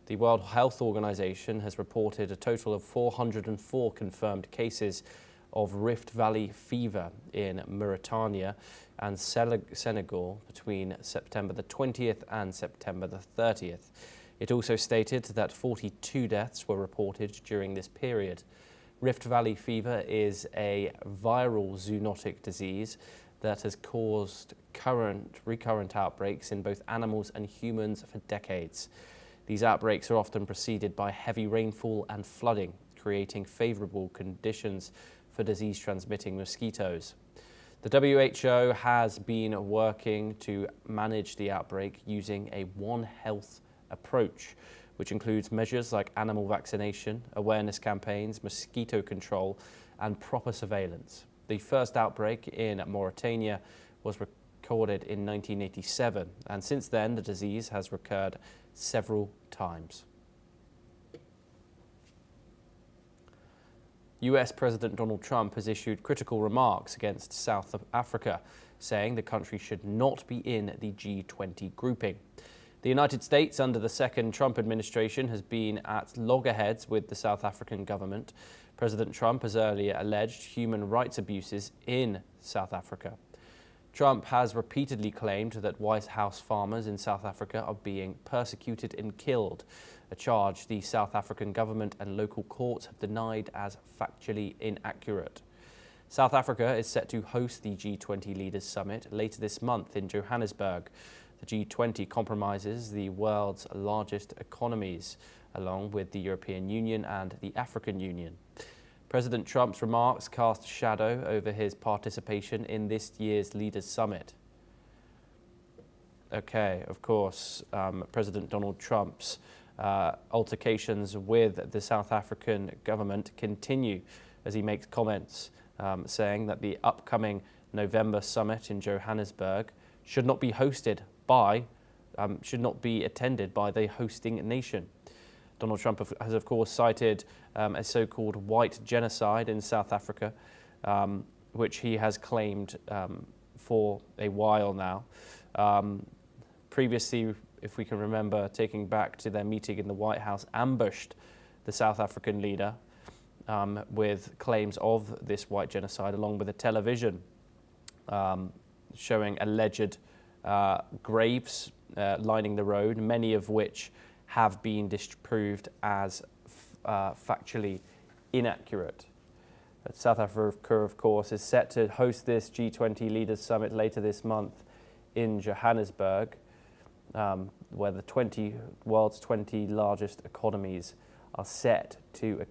The World Health Organization has reported a total of 404 confirmed cases of Rift Valley fever in Mauritania and Senegal between September the 20th and September the 30th. It also stated that 42 deaths were reported during this period. Rift Valley fever is a viral zoonotic disease that has caused recurrent outbreaks in both animals and humans for decades. These outbreaks are often preceded by heavy rainfall and flooding, creating favorable conditions for disease-transmitting mosquitoes. The WHO has been working to manage the outbreak using a One Health approach, which includes measures like animal vaccination, awareness campaigns, mosquito control, and proper surveillance. The first outbreak in Mauritania was recorded in 1987, and since then the disease has recurred several times. US President Donald Trump has issued critical remarks against South Africa, saying the country should not be in the G20 grouping. The United States, under the second Trump administration, has been at loggerheads with the South African government. President Trump has earlier alleged human rights abuses in South Africa. Trump has repeatedly claimed that White House farmers in South Africa are being persecuted and killed, a charge the South African government and local courts have denied as factually inaccurate. South Africa is set to host the G20 Leaders Summit later this month in Johannesburg. The G20 comprises the world's largest economies, along with the European Union and the African Union. President Trump's remarks cast a shadow over his participation in this year's Leaders Summit. Okay, of course, President Donald Trump's altercations with the South African government continue as he makes comments saying that the upcoming November summit in Johannesburg should not be attended by the hosting nation. Donald Trump has, of course, cited a so-called white genocide in South Africa, which he has claimed for a while now. Previously, if we can remember, taking back to their meeting in the White House, ambushed the South African leader with claims of this white genocide, along with a television showing alleged graves lining the road, many of which have been disproved as factually inaccurate. South Africa, of course, is set to host this G20 Leaders Summit later this month in Johannesburg, where the world's 20 largest economies are set to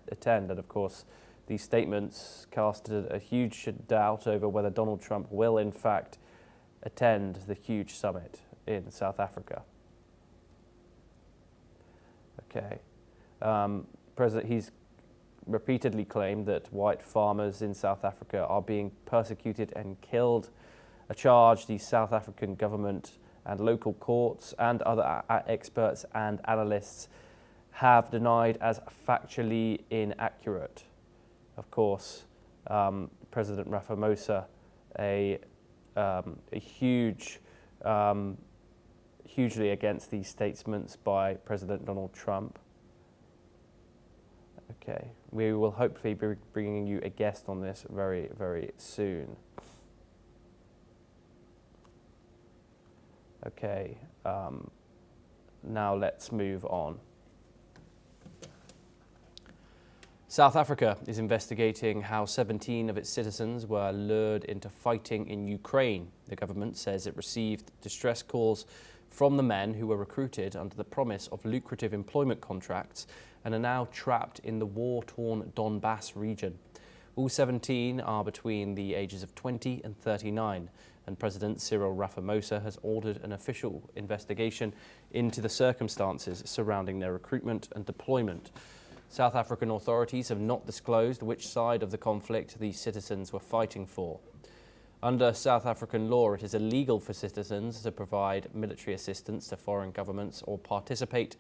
attend. And of course, these statements casted a huge doubt over whether Donald Trump will, in fact, attend the huge summit in South Africa. Okay. He's repeatedly claimed that white farmers in South Africa are being persecuted and killed, a charge the South African government and local courts and other experts and analysts have denied as factually inaccurate. Of course, President Ramaphosa, hugely against these statements by President Donald Trump. Okay, we will hopefully be bringing you a guest on this very, very soon. Okay, now let's move on. South Africa is investigating how 17 of its citizens were lured into fighting in Ukraine. The government says it received distress calls from the men who were recruited under the promise of lucrative employment contracts and are now trapped in the war-torn Donbas region. All 17 are between the ages of 20 and 39, and President Cyril Ramaphosa has ordered an official investigation into the circumstances surrounding their recruitment and deployment. South African authorities have not disclosed which side of the conflict these citizens were fighting for. Under South African law, it is illegal for citizens to provide military assistance to foreign governments or participate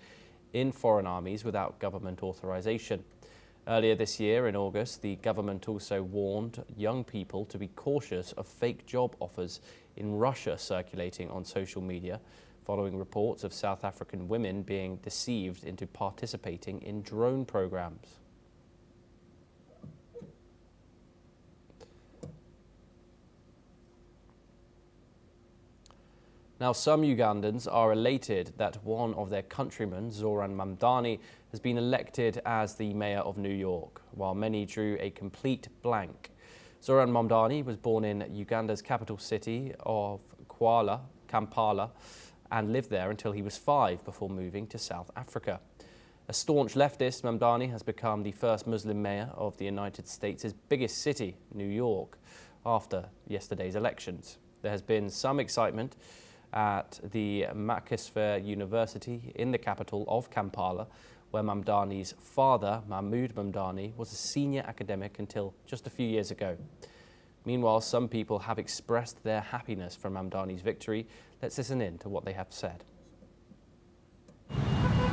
in foreign armies without government authorization. Earlier this year, in August, the government also warned young people to be cautious of fake job offers in Russia circulating on social media, following reports of South African women being deceived into participating in drone programs. Now, some Ugandans are elated that one of their countrymen, Zoran Mamdani, has been elected as the mayor of New York, while many drew a complete blank. Zoran Mamdani was born in Uganda's capital city of Kampala, and lived there until he was 5 before moving to South Africa. A staunch leftist, Mamdani has become the first Muslim mayor of the United States' biggest city, New York, after yesterday's elections. There has been some excitement at the Makerere University in the capital of Kampala, where Mamdani's father, Mahmoud Mamdani, was a senior academic until just a few years ago. Meanwhile, some people have expressed their happiness for Mamdani's victory. Let's listen in to what they have said.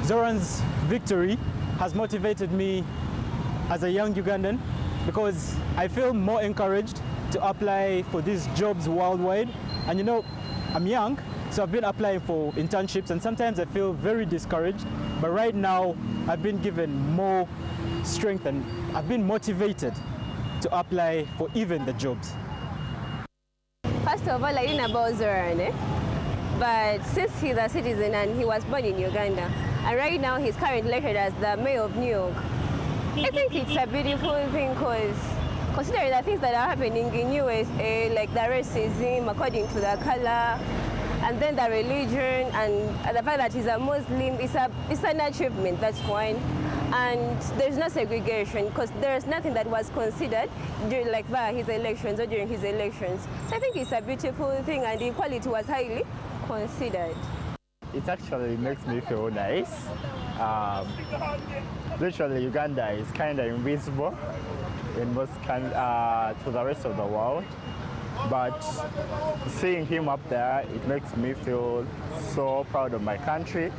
Zoran's victory has motivated me as a young Ugandan because I feel more encouraged to apply for these jobs worldwide. And you know, I'm young, so I've been applying for internships and sometimes I feel very discouraged. But right now, I've been given more strength and I've been motivated to apply for even the jobs. First of all, I didn't know about Zoran, but since he's a citizen and he was born in Uganda, and right now he's currently elected as the mayor of New York, I think it's a beautiful thing because considering the things that are happening in USA, like the racism according to the color, and then the religion, and the fact that he's a Muslim, it's an achievement, that's one. And there's no segregation because there's nothing that was considered during his elections or during his elections. So I think it's a beautiful thing, and the equality was highly considered. It actually makes me feel nice. Literally, Uganda is kind of invisible in most to the rest of the world. But seeing him up there, it makes me feel so proud of my country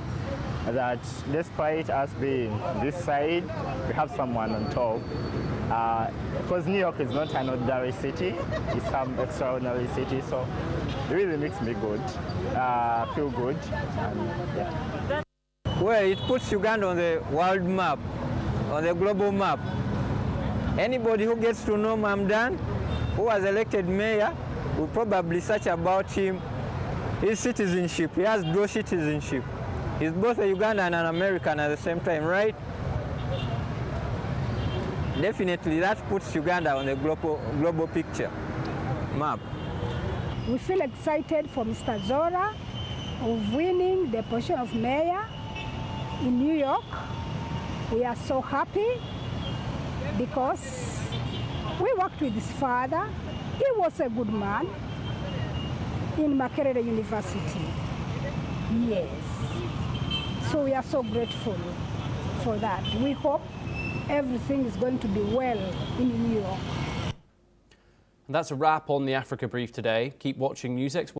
that despite us being this side, we have someone on top. Because New York is not an ordinary city, it's some extraordinary city, so it really makes me good, feel good. And, yeah. Well, it puts Uganda on the world map, on the global map. Anybody who gets to know Mamdan, who was elected mayor, will probably search about him, his citizenship. He has dual citizenship. He's both a Ugandan and an American at the same time, right? Definitely that puts Uganda on the global picture map. We feel excited for Mr. Zora of winning the position of mayor in New York. We are so happy because we worked with his father. He was a good man in Makerere University. Yes. So we are so grateful for that. We hope everything is going to be well in New York. And that's a wrap on the Africa Brief today. Keep watching NewsX.